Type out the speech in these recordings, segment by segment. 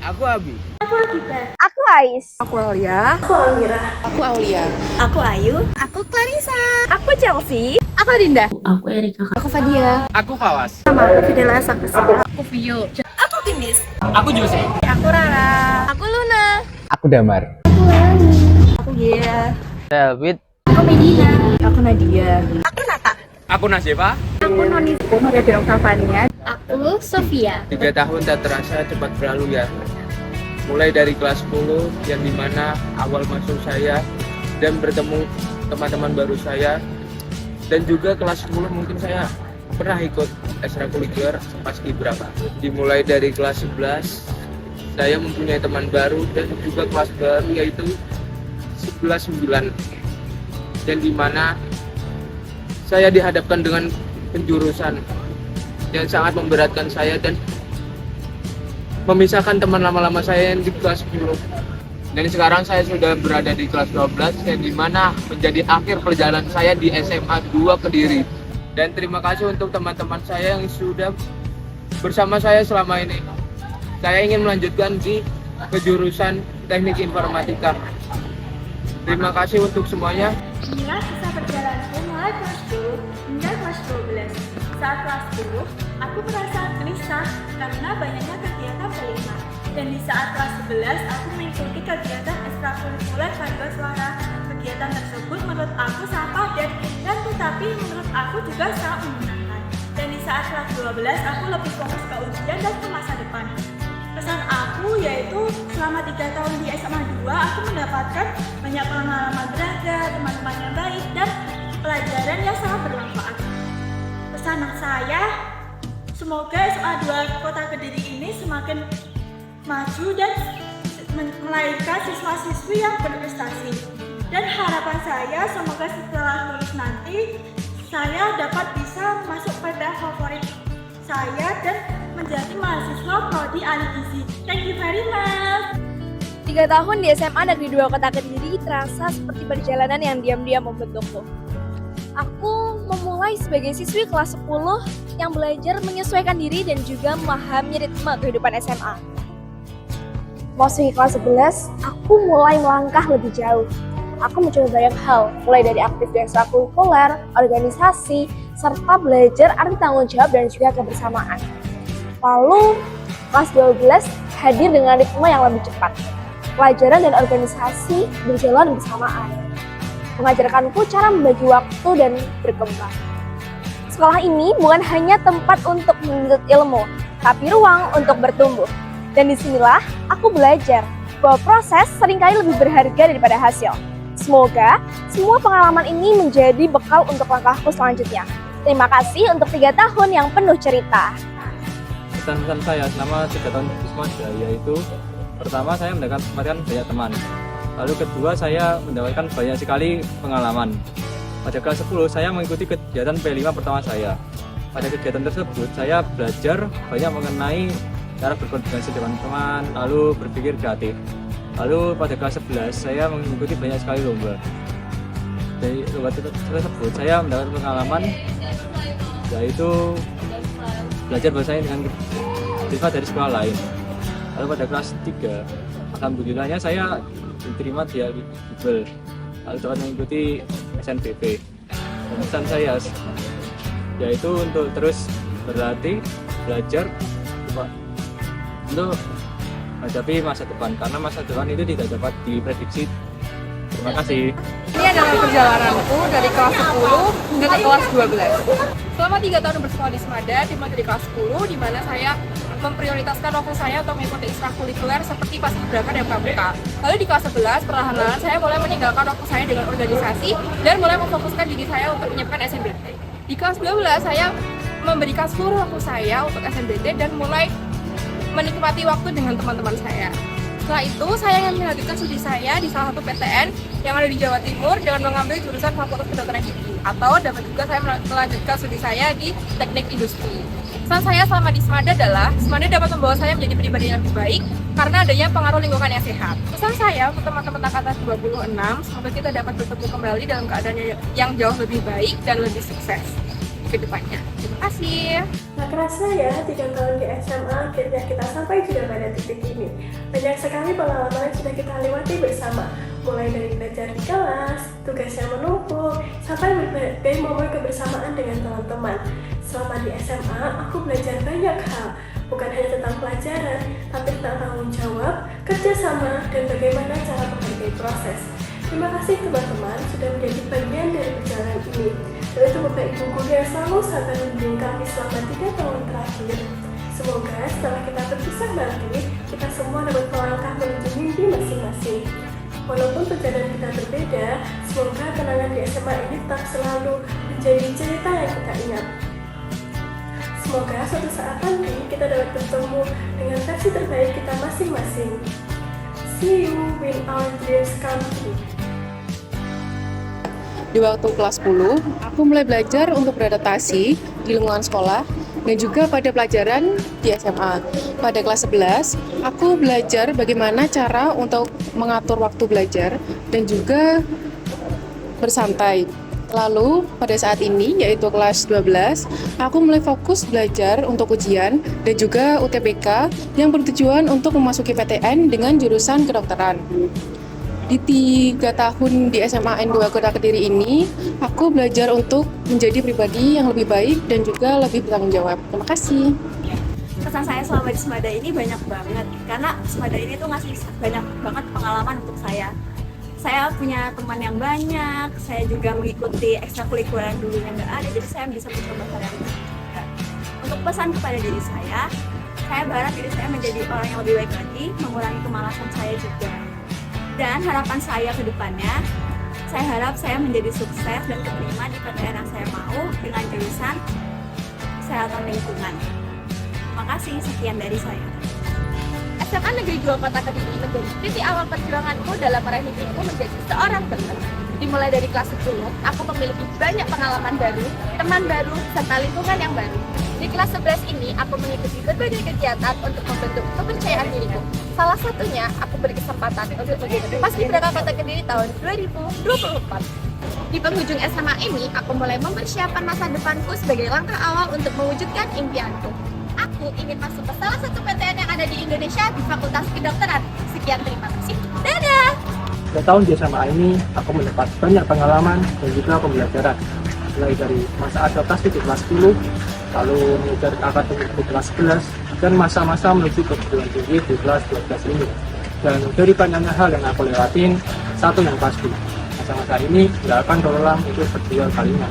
Aku Abi. Aku Agita. Aku Ais. Aku Alia. Aku Almira. Aku Aulia. Aku Ayu. Aku Clarissa. Aku Chelsea. Aku Dinda. Aku Erika. Aku Fadia. Aku Fawas. Sama aku Fidela Sakusa. Aku Vio. Aku Kinis. Aku Jose. Aku Rara. Aku Luna. Aku Damar. Aku Gia. Saya Albit. Aku Medina. Aku Nadia. Aku Nata. Aku Nasefa. Aku Noni. Aku Maria Deong Safania. Aku Sofia. 3 tahun tak terasa cepat berlalu ya. Mulai dari kelas 10 yang dimana awal masuk saya dan bertemu teman-teman baru saya, dan juga kelas 10 mungkin saya pernah ikut ekstrakurikuler paskibraka. Dimulai dari kelas 11 saya mempunyai teman baru dan juga kelas baru yaitu 11-9, dan dimana saya dihadapkan dengan penjurusan yang sangat memberatkan saya dan memisahkan teman lama-lama saya yang di kelas 10. Dan sekarang saya sudah berada di kelas 12 yang dimana menjadi akhir perjalanan saya di SMA 2 Kediri. Dan terima kasih untuk teman-teman saya yang sudah bersama saya selama ini. Saya ingin melanjutkan di kejurusan Teknik Informatika. Terima kasih untuk semuanya. Inilah kisah perjalananku mulai kelas 10 hingga kelas 12. Saat kelas 10, aku merasa gelisah karena banyaknya kegiatan berlima. Dan di saat kelas 11, aku mengikuti kegiatan ekstrakurikuler paduan suara. Kegiatan tersebut menurut aku sangat padat dan tetapi menurut aku juga sangat menyenangkan. Dan di saat kelas 12, aku lebih fokus ke ujian dan ke masa depan. Pesan aku yaitu selama 3 tahun di SMA 2, aku mendapatkan banyak pengalaman berharga, teman-teman yang baik, dan pelajaran yang sangat bermanfaat. Pesan saya, semoga SMA 2 Kota Kediri ini semakin maju dan melahirkan siswa-siswi yang berprestasi. Dan harapan saya, semoga setelah lulus nanti, saya dapat bisa masuk PTN favorit saya dan menjadi mahasiswa prodi ahli gizi. Thank you very much. 3 tahun di SMA Negeri 2 Kota Kediri terasa seperti perjalanan yang diam-diam membentukku. Aku memulai sebagai siswi kelas 10 yang belajar menyesuaikan diri dan juga memahami ritme kehidupan SMA. Masuki kelas 11, aku mulai melangkah lebih jauh. Aku mencoba banyak hal, mulai dari aktif di ekstrakurikuler, organisasi, serta belajar arti tanggung jawab dan juga kebersamaan. Lalu, kelas 12 hadir dengan ritme yang lebih cepat. Pelajaran dan organisasi berjalan bersamaan. Mengajarkanku cara membagi waktu dan berkembang. Sekolah ini bukan hanya tempat untuk menuntut ilmu, tapi ruang untuk bertumbuh. Dan disinilah aku belajar bahwa proses seringkali lebih berharga daripada hasil. Semoga semua pengalaman ini menjadi bekal untuk langkahku selanjutnya. Terima kasih untuk 3 tahun yang penuh cerita. Pesan-pesan saya selama 3 tahun di Wismada yaitu, pertama saya mendapatkan banyak teman. Lalu kedua saya mendapatkan banyak sekali pengalaman. Pada kelas 10 saya mengikuti kegiatan P5 pertama saya. Pada kegiatan tersebut saya belajar banyak mengenai cara berkoordinasi dengan teman, lalu berpikir kreatif. Lalu pada kelas 11 saya mengikuti banyak sekali lomba. Dari lomba tersebut saya mendapatkan pengalaman yaitu belajar bahasa dengan siswa dari sekolah lain. Lalu pada kelas 3 alhamdulillahnya saya diterima di Google, lalu dapat mengikuti SNBP. Dan pesan saya yaitu untuk terus berlatih, belajar untuk menghadapi masa depan, karena masa depan itu tidak dapat diprediksi. Terima kasih. Ini adalah perjalananku dari kelas 10 hingga ke kelas 12. Selama 3 tahun bersekolah di Wismada, dimulai dari kelas 10, di mana saya memprioritaskan waktu saya untuk mengikuti ekstrakurikuler seperti paskibraka dan pramuka. Lalu di kelas 11, perlahan-lahan saya mulai meninggalkan waktu saya dengan organisasi dan mulai memfokuskan diri saya untuk menyiapkan SNBT. Di kelas 12, saya memberikan seluruh waktu saya untuk SNBT dan mulai menikmati waktu dengan teman-teman saya. Setelah itu, saya ingin melanjutkan studi saya di salah satu PTN yang ada di Jawa Timur dengan mengambil jurusan Fakultas Kedokteran Gigi, atau dapat juga saya melanjutkan studi saya di Teknik Industri. Pesan saya selama di Wismada adalah, Wismada dapat membawa saya menjadi pribadi yang lebih baik karena adanya pengaruh lingkungan yang sehat. Pesan saya untuk teman-teman angkatan 26, semoga kita dapat bertemu kembali dalam keadaan yang jauh lebih baik dan lebih sukses. ke depannya. Terima kasih. Tak kerasa ya, 3 tahun di SMA akhirnya kita sampai juga pada titik ini. Banyak sekali pengalaman yang sudah kita lewati bersama, mulai dari belajar di kelas, tugas yang menumpuk, sampai berbagai momen kebersamaan dengan teman-teman. Selama di SMA, aku belajar banyak hal, bukan hanya tentang pelajaran, tapi tentang tanggung jawab, kerjasama, dan bagaimana cara menghargai proses. Terima kasih teman-teman sudah menjadi bagian dari perjalanan ini. Dan itu Bapak Ibu Guru yang selalu sabar membimbing kami selama 3 tahun terakhir. Semoga setelah kita berpisah nanti, kita semua dapat melangkah menuju mimpi masing-masing. Walaupun perjalanan kita berbeda, semoga kenangan di SMA ini tetap selalu menjadi cerita yang kita ingat. Semoga suatu saat nanti kita dapat bertemu dengan versi terbaik kita masing-masing. See you when our dreams come true. Di waktu kelas 10, aku mulai belajar untuk beradaptasi di lingkungan sekolah dan juga pada pelajaran di SMA. Pada kelas 11, aku belajar bagaimana cara untuk mengatur waktu belajar dan juga bersantai. Lalu, pada saat ini, yaitu kelas 12, aku mulai fokus belajar untuk ujian dan juga UTBK yang bertujuan untuk memasuki PTN dengan jurusan kedokteran. Di 3 tahun di SMA N2 Kota Kediri ini, aku belajar untuk menjadi pribadi yang lebih baik dan juga lebih bertanggung jawab. Terima kasih. Pesan saya selama di Semada ini banyak banget, karena Semada ini tuh ngasih banyak banget pengalaman untuk saya. Saya punya teman yang banyak, saya juga mengikuti ekstrakurikuler yang dulunya nggak ada, jadi saya bisa mencoba hal yang baru juga. Untuk pesan kepada diri saya berharap diri saya menjadi orang yang lebih baik lagi, mengurangi kemalasan saya juga. Dan harapan saya ke depannya, saya harap saya menjadi sukses dan keterima di PTN yang saya mau dengan jurusan Kesehatan Lingkungan. Terima kasih, sekian dari saya. SMA Negeri 2 Kota Kediri menjadi titik awal perjuanganku dalam meraih mimpiku menjadi seorang dokter. Dimulai dari kelas 10, aku memiliki banyak pengalaman baru, teman baru, serta lingkungan yang baru. Di kelas 11 ini, aku mengikuti berbagai kegiatan untuk membentuk kepercayaan diriku. Salah satunya, aku berkesempatan untuk menjadi Paskibraka Kota Kediri tahun 2024. Di penghujung SMA ini, aku mulai mempersiapkan masa depanku sebagai langkah awal untuk mewujudkan impianku. Aku ingin masuk ke salah satu PTN yang ada di Indonesia di Fakultas Kedokteran. Sekian, terima kasih. Dadah! 3 tahun di SMA ini, aku mendapat banyak pengalaman dan juga pembelajaran. Mulai dari masa adaptasi di kelas 10, lalu mengejar akademik di kelas 11, dan masa-masa menuju ke perguruan tinggi di kelas 12 ini. Dan dari banyaknya hal yang aku lewatin, satu yang pasti, masa-masa ini nggak akan terulang itu kedua kalinya.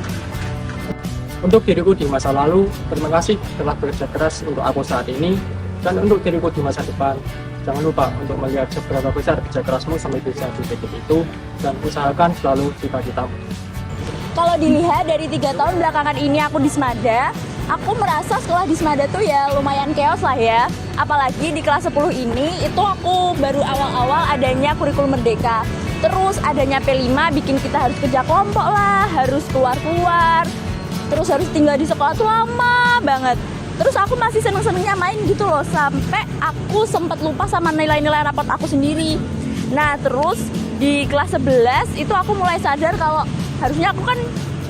Untuk diriku di masa lalu, terima kasih telah bekerja keras untuk aku saat ini, dan untuk diriku di masa depan, jangan lupa untuk melihat seberapa besar kerja kerasmu sampai bisa di titik itu, dan usahakan selalu cita-citamu. Kalau dilihat dari 3 tahun belakangan ini aku di Semada, aku merasa sekolah di Semada tuh ya lumayan chaos lah ya. Apalagi di kelas 10 ini, itu aku baru awal-awal adanya kurikulum merdeka. Terus adanya P5 bikin kita harus kerja kelompok lah, harus keluar-keluar. Terus harus tinggal di sekolah tuh lama banget. Terus aku masih seneng-senengnya main gitu loh, sampai aku sempat lupa sama nilai-nilai rapot aku sendiri. Nah terus di kelas 11 itu aku mulai sadar kalau harusnya aku kan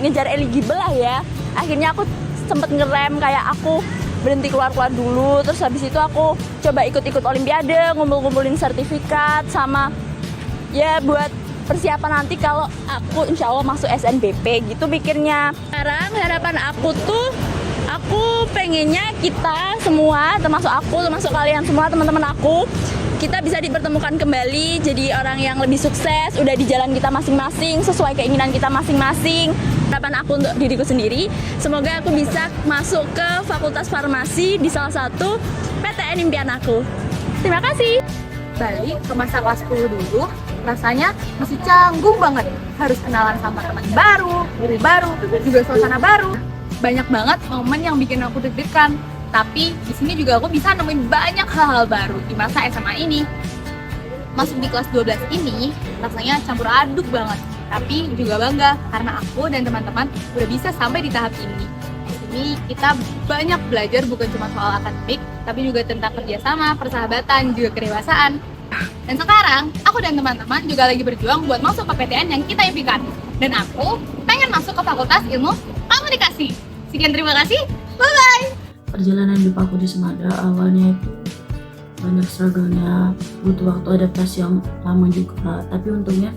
ngejar eligible lah ya. Akhirnya aku sempet ngerem, kayak aku berhenti keluar-keluar dulu. Terus habis itu aku coba ikut-ikut olimpiade, ngumpul-ngumpulin sertifikat sama ya buat persiapan nanti kalau aku insya Allah masuk SNBP gitu pikirnya. Sekarang harapan aku tuh, aku pengennya kita semua, termasuk aku, termasuk kalian semua, teman-teman aku, kita bisa dipertemukan kembali jadi orang yang lebih sukses, udah di jalan kita masing-masing, sesuai keinginan kita masing-masing. Harapan aku untuk diriku sendiri, semoga aku bisa masuk ke Fakultas Farmasi di salah satu PTN impian aku. Terima kasih. Balik ke masa kelas 10 dulu, rasanya masih canggung banget. Harus kenalan sama teman baru, guru baru, juga suasana baru. Banyak banget momen yang bikin aku deg-degan. Tapi di sini juga aku bisa nemuin banyak hal-hal baru di masa SMA ini. Masuk di kelas 12 ini rasanya campur aduk banget. Tapi juga bangga karena aku dan teman-teman udah bisa sampai di tahap ini. Di sini kita banyak belajar bukan cuma soal akademik, tapi juga tentang kerjasama, persahabatan, juga kedewasaan. Dan sekarang, aku dan teman-teman juga lagi berjuang buat masuk ke PTN yang kita impikan. Dan aku pengen masuk ke Fakultas Ilmu Komunikasi. Sekian, terima kasih. Bye-bye. Perjalanan hidup aku di Semada awalnya itu banyak struggle-nya, butuh waktu adaptasi yang lama juga. Tapi untungnya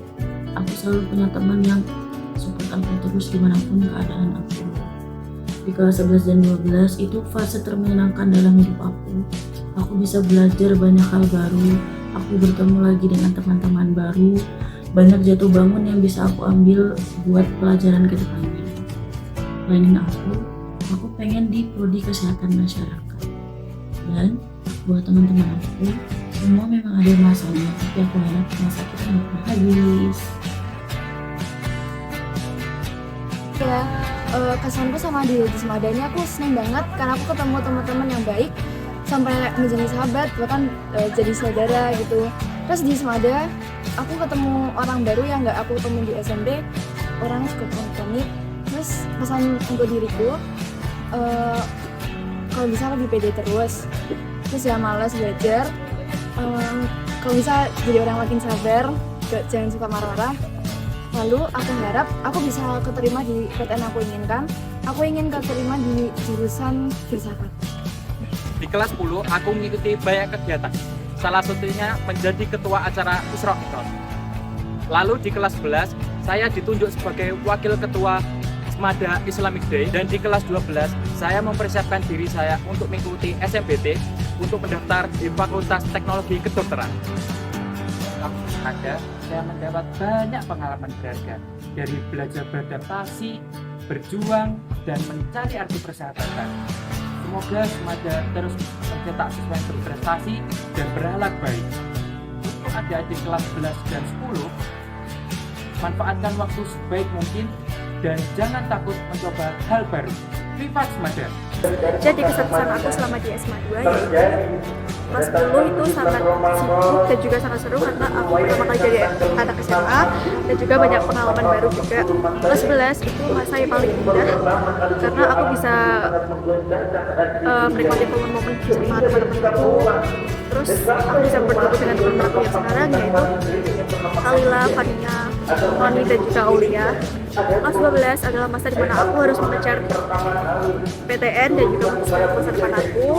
aku selalu punya teman yang support aku terus dimanapun keadaan aku. Di kelas 11 dan 12 itu fase termenyenangkan dalam hidup aku. Aku bisa belajar banyak hal baru, aku bertemu lagi dengan teman-teman baru, banyak jatuh bangun yang bisa aku ambil buat pelajaran ke depannya. Selain aku pengen di prodi kesehatan masyarakat. Dan buat teman-teman aku, semua memang ada masanya, tapi aku harap masa kita nggak pernah habis. Ya, kesanku sama di Semada ini aku seneng banget karena aku ketemu teman-teman yang baik sampai menjadi sahabat, bahkan jadi saudara gitu. Terus di Semada aku ketemu orang baru yang nggak aku temuin di SMP, orangnya juga komit. Terus pesan untuk diriku, kalau bisa lebih pede terus ya malas belajar, kalau bisa jadi orang makin sabar, jangan suka marah-marah. Lalu aku harap aku bisa keterima di PTN aku inginkan. Aku ingin keterima di jurusan filsafat. Di kelas 10 aku mengikuti banyak kegiatan, salah satunya menjadi ketua acara Isra Mi'raj. Lalu di kelas 11 saya ditunjuk sebagai wakil ketua Semada Islamic Day, dan di kelas 12 saya mempersiapkan diri saya untuk mengikuti SMBT untuk mendaftar di Fakultas Teknologi Kedokteran. Ada saya mendapat banyak pengalaman berharga, dari belajar beradaptasi, berjuang, dan mencari arti persahabatan. Semoga Semada terus mencetak siswa yang berprestasi dan berakhlak baik. Untuk adik-adik kelas 11 dan 10, manfaatkan waktu sebaik mungkin dan jangan takut mencoba hal baru. Privat Semada. Jadi kesan-kesan aku selama di SMA 2 yaitu kelas 10 itu sangat sibuk dan juga sangat seru karena aku pertama kali jadi anak SMA dan juga banyak pengalaman baru juga. Kelas 11 itu masa yang paling indah karena aku bisa menikmati momen-momen bersama teman-temanku. Terus aku bisa bertemu dengan teman aku yang sekarang yaitu Kalila, Fania, Roni dan juga Aulia. Kelas 12 adalah masa dimana aku harus mengejar PTN dan juga menyesuaikan masa depan aku,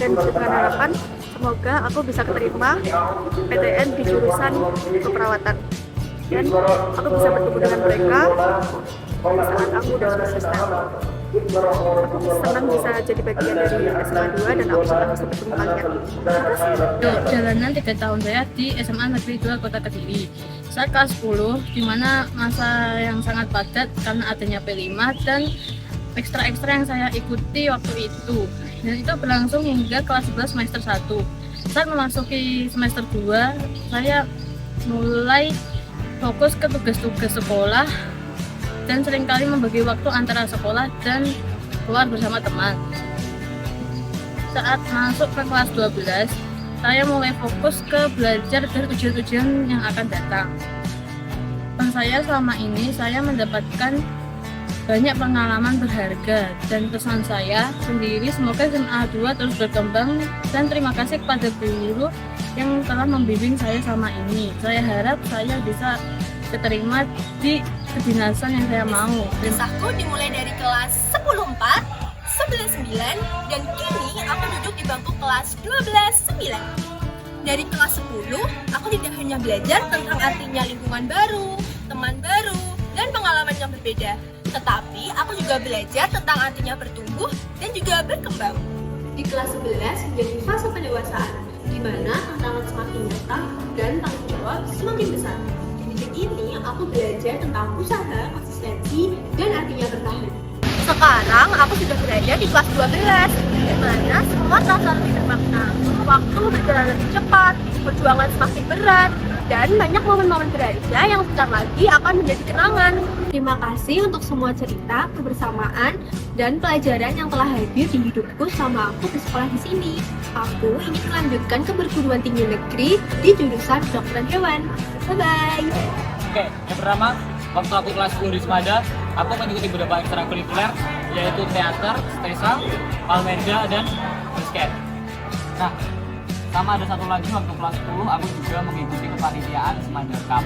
dan dengan harapan semoga aku bisa keterima PTN di jurusan keperawatan dan aku bisa bertemu dengan mereka saat aku udah selesai STEM. Aku senang bisa jadi bagian dari SMA 2 dan aku senang bisa bertemu kalian. Jalanan 3 tahun saya di SMA Negeri 2 Kota Kediri. Saat kelas 10, di mana masa yang sangat padat karena adanya P5 dan ekstra-ekstra yang saya ikuti waktu itu. Dan itu berlangsung hingga kelas 11 semester 1. Saat memasuki semester 2, saya mulai fokus ke tugas-tugas sekolah dan seringkali membagi waktu antara sekolah dan keluar bersama teman. Saat masuk ke kelas 12, saya mulai fokus ke belajar dan ujian-ujian yang akan datang. Dan saya selama ini saya mendapatkan banyak pengalaman berharga, dan pesan saya sendiri semoga SMA 2 terus berkembang, dan terima kasih kepada guru yang telah membimbing saya selama ini. Saya harap saya bisa keterima di kedinasan yang saya mau. Kisahku dimulai dari kelas 10-4, 11-9, dan kini aku duduk di bangku kelas 12-9. Dari kelas 10, aku tidak hanya belajar tentang artinya lingkungan baru, teman baru, dan pengalaman yang berbeda, tetapi aku juga belajar tentang artinya bertumbuh dan juga berkembang. Di kelas 11 menjadi fase pendewasaan, di mana tantangan semakin datang dan tanggung jawab semakin besar. Di titik ini, aku belajar tentang usaha, konsistensi, dan artinya bertahan. Sekarang aku sudah berada di kelas 12, di mana semua terasa lebih bermakna. Waktu berjalan lebih cepat, perjuangan semakin berat, dan banyak momen-momen berharga yang sebentar lagi akan menjadi kenangan. Terima kasih untuk semua cerita, kebersamaan, dan pelajaran yang telah hadir di hidupku selama aku bersekolah di sini. Aku ingin melanjutkan ke perguruan tinggi negeri di jurusan kedokteran hewan. Bye-bye! Oke, yang pertama, waktu aku kelas 10 di Semada, aku mengikuti beberapa ekstrakurikuler, yaitu teater, stesa, palmerda, dan basket. Nah, sama ada satu lagi, waktu kelas 10 aku juga mengikuti kepanitiaan Semada Cup.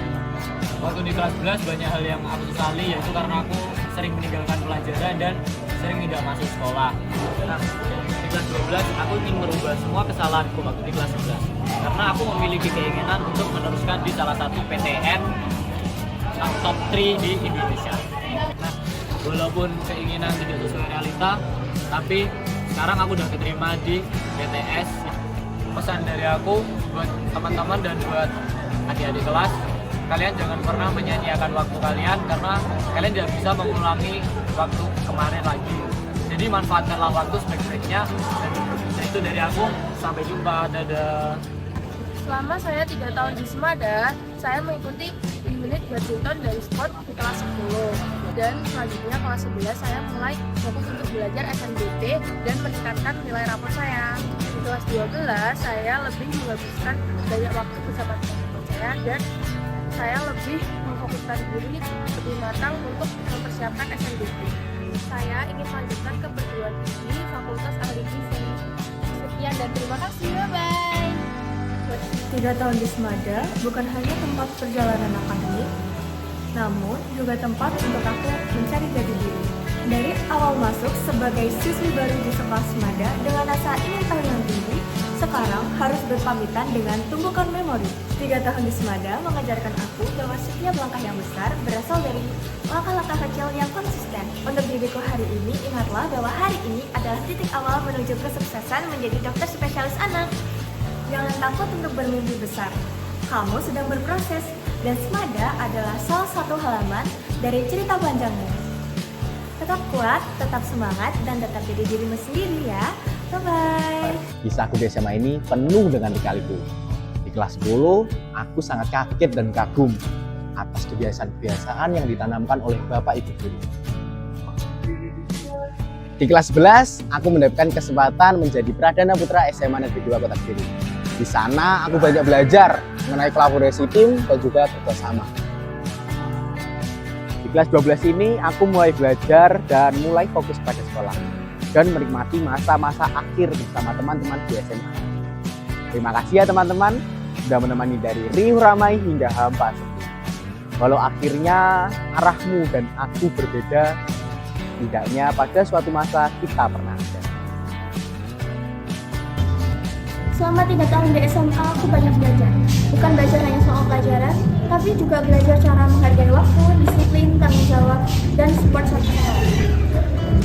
Waktu di kelas 11 banyak hal yang aku sesali, yaitu karena aku sering meninggalkan pelajaran dan sering tidak masuk sekolah. Nah, di kelas 12 aku ingin merubah semua kesalahanku waktu di kelas 11 karena aku memiliki keinginan untuk meneruskan di salah satu PTN top 3 di Indonesia. Nah, walaupun keinginan tidak sesuai realita, tapi sekarang aku udah keterima di PTS. Pesan dari aku buat teman-teman dan buat adik-adik kelas, kalian jangan pernah menyia-nyiakan waktu kalian karena kalian tidak bisa mengulangi waktu kemarin lagi. Jadi manfaatkanlah waktu sebaik-baiknya. Dan itu dari aku, sampai jumpa, dadah. Selama saya 3 tahun di Semada, saya mengikuti unit badminton dari sport di kelas 10. Dan selanjutnya kelas 11 saya mulai fokus untuk belajar SNBT dan meningkatkan nilai rapor saya. Di kelas 12 saya lebih menghabiskan banyak waktu bersama teman-teman saya dan saya lebih memfokuskan diri lebih matang untuk mempersiapkan SNBT. Saya ingin melanjutkan ke perguruan tinggi Fakultas Ahli Gizi. Sekian dan terima kasih, bye-bye. 3 tahun di Semada bukan hanya tempat perjalanan akademik, namun juga tempat untuk aku mencari jati diri. Dari awal masuk sebagai siswi baru di sekolah Semada dengan rasa ingin tahu yang tinggi, sekarang harus berpamitan dengan tumbukan memori. 3 tahun di Semada mengajarkan aku bahwa setiap langkah yang besar berasal dari langkah-langkah kecil yang konsisten. Untuk diriku hari ini, ingatlah bahwa hari ini adalah titik awal menuju kesuksesan menjadi dokter spesialis anak. Jangan takut untuk bermimpi besar. Kamu sedang berproses, dan Semada adalah salah satu halaman dari cerita panjangmu. Tetap kuat, tetap semangat, dan tetap jadi dirimu sendiri ya. Bye-bye. Kisahku di SMA ini penuh dengan lika-liku. Di kelas 10, aku sangat kaget dan kagum atas kebiasaan-kebiasaan yang ditanamkan oleh Bapak Ibu guru. Di kelas 11, aku mendapatkan kesempatan menjadi Pradana Putra SMA Negeri 2 Kota Kediri. Di sana, aku banyak belajar mengenai kolaborasi tim dan juga kerjasama. Di kelas 12 ini, aku mulai belajar dan mulai fokus pada sekolah dan menikmati masa-masa akhir bersama teman-teman di SMA. Terima kasih ya teman-teman, sudah menemani dari riuh ramai hingga hampa sepi. Walau akhirnya arahmu dan aku berbeda, tidaknya pada suatu masa kita pernah ada. Selama 3 tahun di SMA, aku banyak belajar. Bukan belajar hanya soal pelajaran, tapi juga belajar cara menghargai waktu, disiplin, tanggung jawab, dan support satu sama lain.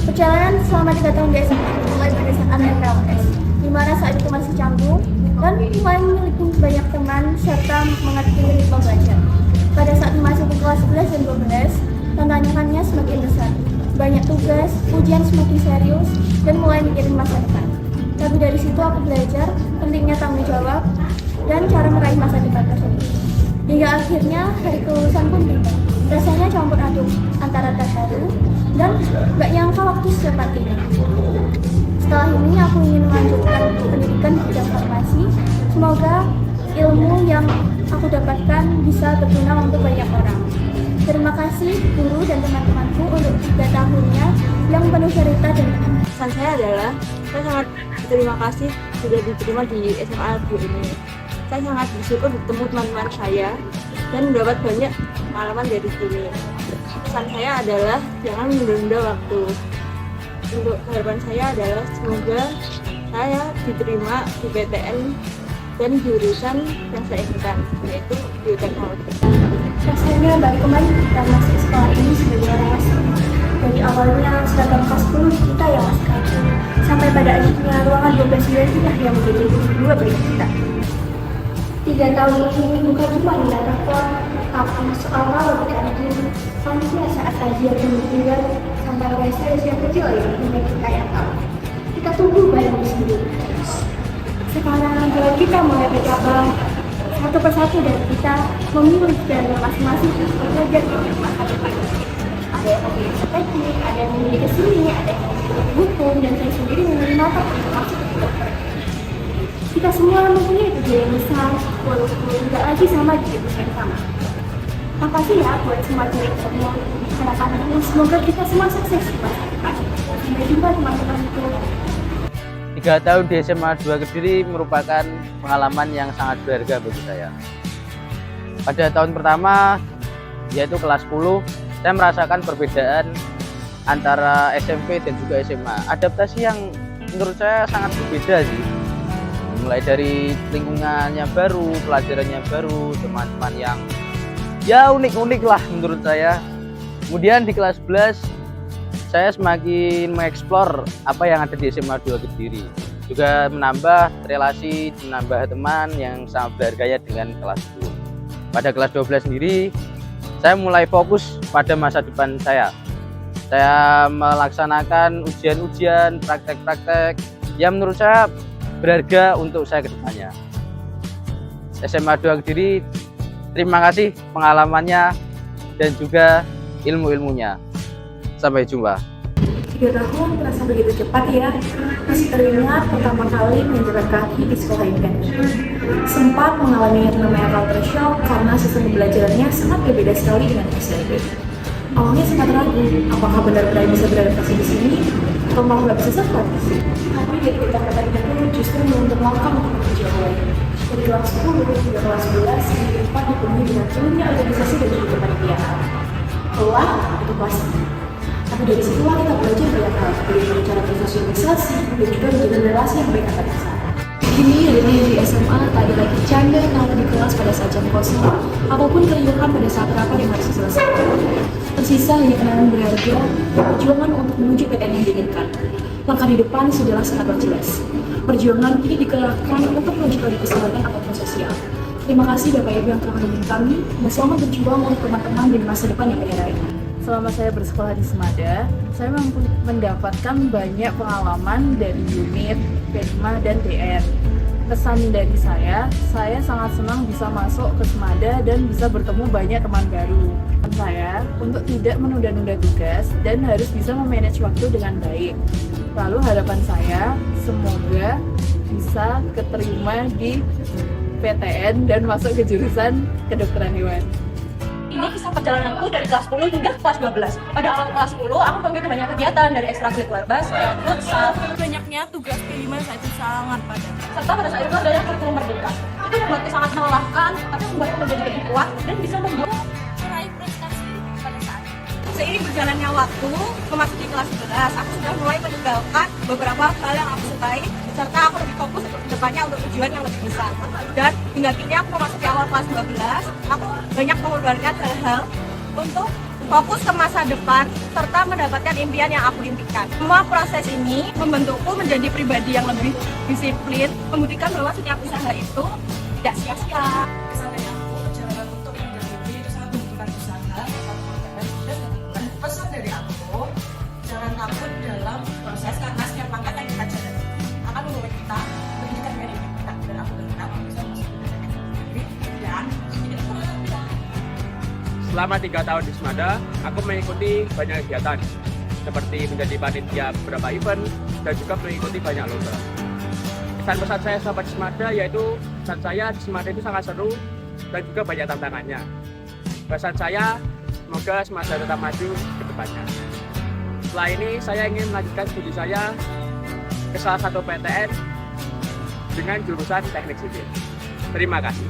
Perjalanan selama 3 tahun di SMA mulai pada saat MPLS, di mana saat itu masih canggung, dan mulai memiliki banyak teman, serta mengerti ritme belajar. Pada saat memasuki kelas 11 dan 12, tantangannya semakin besar. Banyak tugas, ujian semakin serius, dan mulai mikirin masa depan. Tapi dari situ aku belajar pentingnya tanggung jawab dan cara meraih masa depan tersebut. Hingga akhirnya hari kelulusan pun tiba. Rasanya campur aduk antara terharu dan gak nyangka waktu secepat ini. Setelah ini aku ingin melanjutkan pendidikan di bidang farmasi. Semoga ilmu yang aku dapatkan bisa berguna untuk banyak orang. Terima kasih guru dan teman-temanku untuk 3 tahunnya yang penuh cerita dan kenangan. Pesan saya adalah, saya sangat berterima kasih sudah diterima di SMA 2 ini. Saya sangat bersyukur bertemu teman-teman saya dan mendapat banyak pengalaman dari sini. Pesan saya adalah jangan menunda waktu. Untuk harapan saya adalah semoga saya diterima di PTN dan jurusan yang saya inginkan, yaitu bioteknologi. Rasanya baru kemarin kita masuk sekolah ini sebagai orang asing. Dari awalnya seragam kelas 10 kita yang masih kaku, sampai pada akhirnya ruangan 12 kita yang menjadi dua bagi kita. 3 tahun ini bukan cuma nilai rapor, tapi soal lebih diri, manusia saat kajian kemudian sampai organisasi yang kecil yang kita yang tahu. Kita tunggu bareng di sini. Sekarang kalau kita mulai bercabang satu persatu dari kita memilih dari masing-masing belajar di masa depan. Ada yang memilih teknik, ada yang memilih kesini, ada yang memilih hukum, dan saya sendiri memilih mata masuk ke kedokteran. Kita semua mempunyai tujuan yang besar, walaupun tidak lagi sama di jurusan yang sama. Makasih ya buat semua cerita semua. Harapannya semoga kita semua sukses di masa depan. Sampai jumpa teman-temanku. 3 tahun di SMA 2 Kediri merupakan pengalaman yang sangat berharga bagi saya. Pada tahun pertama, yaitu kelas 10, saya merasakan perbedaan antara SMP dan juga SMA. Adaptasi yang menurut saya sangat berbeda sih. Mulai dari lingkungannya baru, pelajarannya baru, teman-teman yang ya unik-unik lah menurut saya. Kemudian di kelas 11 saya semakin mengeksplor apa yang ada di SMA 2 Kediri. Juga menambah relasi, menambah teman yang sangat berharga dengan kelas 10. Pada kelas 12 sendiri, saya mulai fokus pada masa depan saya. Saya melaksanakan ujian-ujian, praktek-praktek yang menurut saya berharga untuk saya ke depannya. SMA 2 Kediri, terima kasih pengalamannya dan juga ilmu-ilmunya. Sampai jumpa. 3 tahun terasa begitu cepat ya. Masih teringat pertama kali menjabat kaki di sekolah ini. Sempat mengalami yang namanya culture shock karena sistem pembelajarannya sangat berbeda sekali dengan SMP. Awalnya sempat ragu, apakah benar-benar bisa beradaptasi di sini atau malah nggak bisa sempat. Tapi dari kata-kata itu justru membentuk langkah untuk berjalan. Dari kelas 10 hingga kelas 11, kehidupan dipenuhi dengan tingginya organisasi dan juga kepanitiaan. Kelas itu pasti. Tapi dari situlah kita belajar banyak hal, bagaimana cara bersosialisasi dan juga menjalin relasi yang baik antar sesama. Kini adanya di SMA tak ada lagi canda kalau di kelas pada saat jam kosong, ataupun keriuhan pada saat rapat yang harus diselesaikan. Tersisa hanya kenangan berharga, perjuangan untuk menuju PTN yang diinginkan. Langkah di depan sudahlah sangat jelas. Perjuangan kini dikerahkan untuk melanjutkan kesehatan ataupun sosial. Terima kasih Bapak Ibu yang telah mendukung kami, dan selamat berjuang untuk teman-teman di masa depan yang akan datang. Selama saya bersekolah di Semada, saya mendapatkan banyak pengalaman dari unit, P5, dan DR. Pesan dari saya sangat senang bisa masuk ke Semada dan bisa bertemu banyak teman baru. Pesan saya untuk tidak menunda-nunda tugas dan harus bisa memanage waktu dengan baik. Lalu harapan saya semoga bisa keterima di PTN dan masuk ke jurusan kedokteran hewan. Ini kisah perjalananku dari kelas 10 hingga kelas 12. Pada awal kelas 10, aku mengikuti banyak kegiatan dari ekstrakurikuler basket, futsal. Banyaknya tugas P5 saat itu sangat padat. Serta pada saat itu adanya kurikulum merdeka. Itu membuatnya sangat melelahkan, tapi membuatnya menjadi lebih kuat dan bisa membuat meraih prestasi pada saat itu. Seiring berjalannya waktu, memasuki kelas 11, aku sudah mulai meninggalkan beberapa hal yang aku sukai, serta aku lebih fokus untuk kedepannya untuk tujuan yang lebih besar. Dan hingga kini aku memasuki awal kelas 12, aku banyak mengorbankan hal-hal untuk fokus ke masa depan serta mendapatkan impian yang aku impikan. Semua proses ini membentukku menjadi pribadi yang lebih disiplin, membuktikan bahwa setiap usaha itu tidak sia-sia. Perjalanan untuk menjadi itu sangat membutuhkan usaha, dan pesan dari aku, jangan takut dalam proses karena setiap langkah yang kita jalani akan membawa kita pendidikan yang lebih kita, dan aku berharap bisa masuk dan Selama 3 tahun di Semada, aku mengikuti banyak kegiatan seperti menjadi panitia beberapa event dan juga mengikuti banyak lomba. Pesan-pesan saya sahabat Semada yaitu pesan saya di Semada itu sangat seru dan juga banyak tantangannya. Pesan saya semoga Semada tetap maju ke depannya. Setelah ini saya ingin melanjutkan studi saya ke salah satu PTN dengan jurusan teknik sipil. Terima kasih.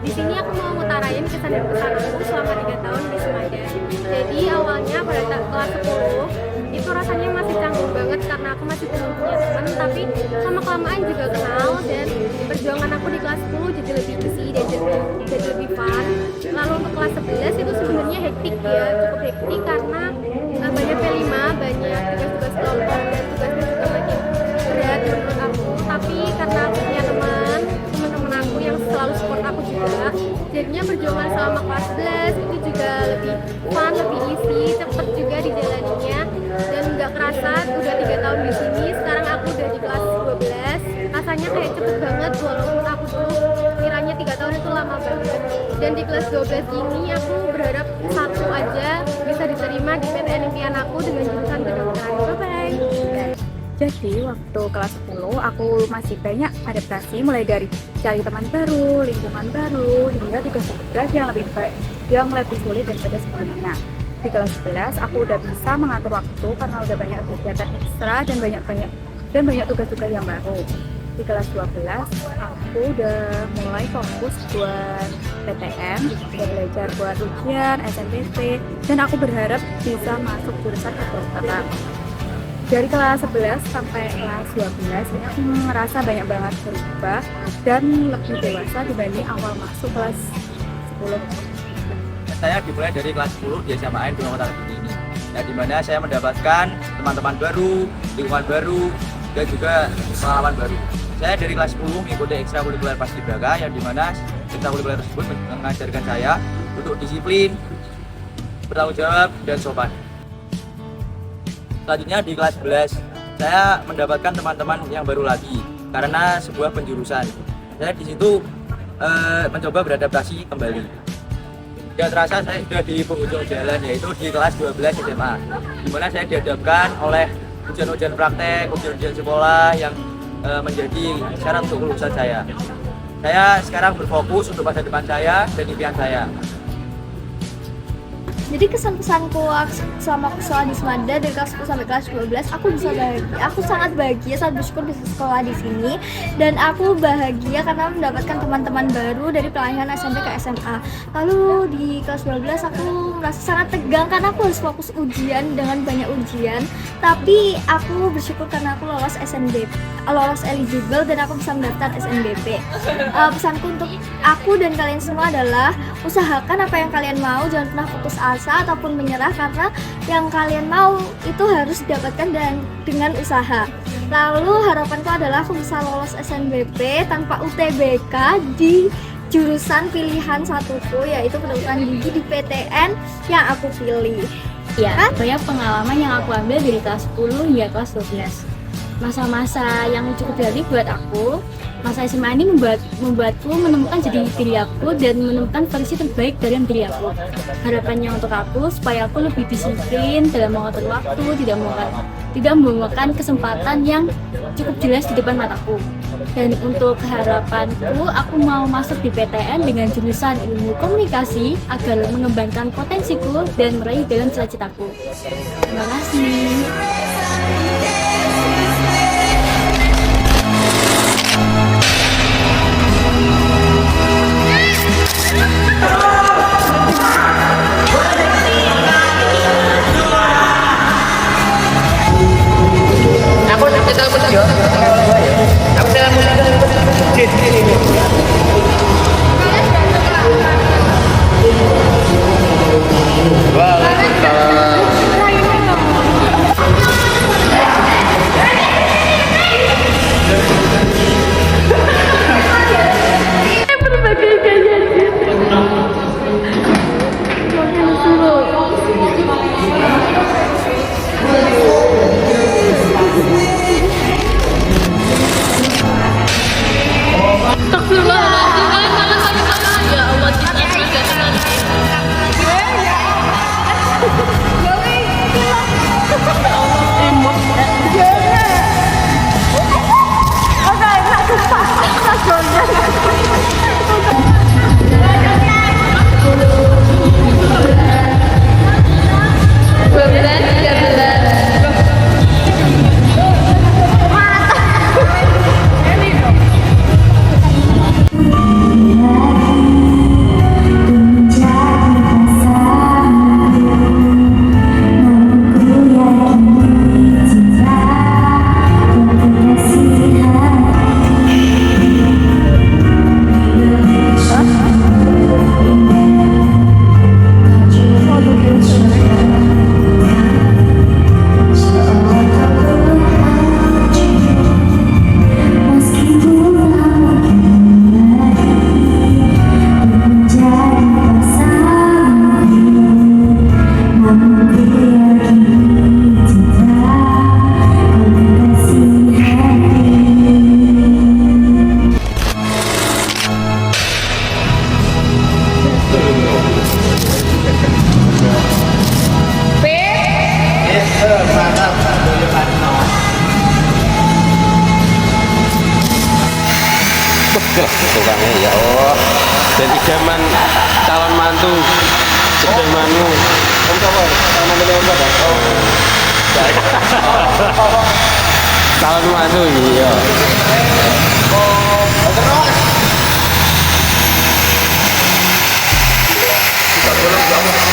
Di sini aku mau ngutarain kesan dan pesan aku selama 3 tahun di Semada. Jadi awalnya pada kelas 10 itu rasanya masih canggung banget karena aku masih belum punya teman, tapi lama-kelamaan juga kenal dan perjuangan aku di kelas 10 jadi lebih easy dan jadi lebih fun. Lalu untuk kelas 11 itu sebenarnya hektik ya, cukup hektik karena banyak P5, banyak tugas-tugas kelompok dan tugasnya juga makin berat menurut aku. Tapi karena aku punya teman-teman aku yang selalu support aku juga, jadinya perjuangan selama kelas 11 itu juga lebih fun, lebih easy, cepet juga dijalaninya dan nggak kerasa udah 3 tahun di sini. Sekarang aku udah di kelas 12, rasanya kayak cepet banget walaupun aku tuh kiranya 3 tahun itu lama banget. Dan di kelas 12 ini aku berharap satu aja bisa diterima di PTN impian aku dengan jurusan kedokteran. Bye-bye. Jadi waktu kelas 10 aku masih banyak adaptasi mulai dari cari teman baru, lingkungan baru, hingga tugas-tugas yang lebih baik, yang lebih sulit daripada sebelumnya. Di kelas 11 aku udah bisa mengatur waktu karena udah banyak kegiatan ekstra dan banyak tugas-tugas yang baru. di kelas 12 aku udah mulai fokus buat PTN, udah belajar buat ujian, SNMPTN, dan aku berharap bisa masuk jurusan kedokteran. Dari kelas 11 sampai kelas 12 aku ngerasa banyak banget berubah dan lebih dewasa dibanding awal masuk kelas 10. Saya dimulai dari kelas 10 di SMA di Kota Kediri ini. Nah, di mana saya mendapatkan teman-teman baru, lingkungan baru, dan juga pengalaman baru. Saya dari kelas 10 mengikuti ekstrakurikuler Paskibraka yang dimana ekstrakurikuler tersebut mengajarkan saya untuk disiplin, bertanggung jawab, dan sopan. Selanjutnya di kelas 11 saya mendapatkan teman-teman yang baru lagi karena sebuah penjurusan. Saya di situ mencoba beradaptasi kembali. Tidak terasa saya sudah di penghujung jalan, yaitu di kelas 12 SMA, di mana saya dihadapkan oleh ujian-ujian praktek, ujian-ujian sekolah yang menjadi syarat untuk kelulusan saya. Saya sekarang berfokus untuk masa depan saya dan impian saya. Jadi kesan-pesanku selama aku sekolah di Semada dari kelas 10 sampai kelas 12, aku bisa bahagia. Aku sangat bahagia, sangat bersyukur bisa sekolah di sini, dan aku bahagia karena mendapatkan teman-teman baru dari pelayanan SMP ke SMA. Lalu di kelas 12 aku merasa sangat tegang karena aku harus fokus ujian dengan banyak ujian. Tapi aku bersyukur karena aku lolos SNBP, lolos eligible, dan aku bisa mendaftar SNBP. Pesanku untuk aku dan kalian semua adalah usahakan apa yang kalian mau, jangan pernah putus asa ataupun menyerah, karena yang kalian mau itu harus didapatkan dengan usaha. Lalu harapanku adalah aku bisa lolos SNBP tanpa UTBK di jurusan pilihan satuku, yaitu kedokteran gigi di PTN yang aku pilih. Ya, banyak pengalaman yang aku ambil dari kelas 10 hingga kelas 12. Masa-masa yang cukup berarti buat aku, masa SMA ini membuatku menemukan jati diri aku dan menemukan versi terbaik dari diri aku. Harapannya untuk aku supaya aku lebih disiplin dalam mengatur waktu, tidak membuangkan kesempatan yang cukup jelas di depan mataku. Dan untuk harapanku, aku mau masuk di PTN dengan jurusan ilmu komunikasi agar mengembangkan potensiku dan meraih dalam cita-citaku. Terima kasih. tukangnya ya Allah, dan idaman calon mantu idamanu calon mantu calon mantu iya. Kita belum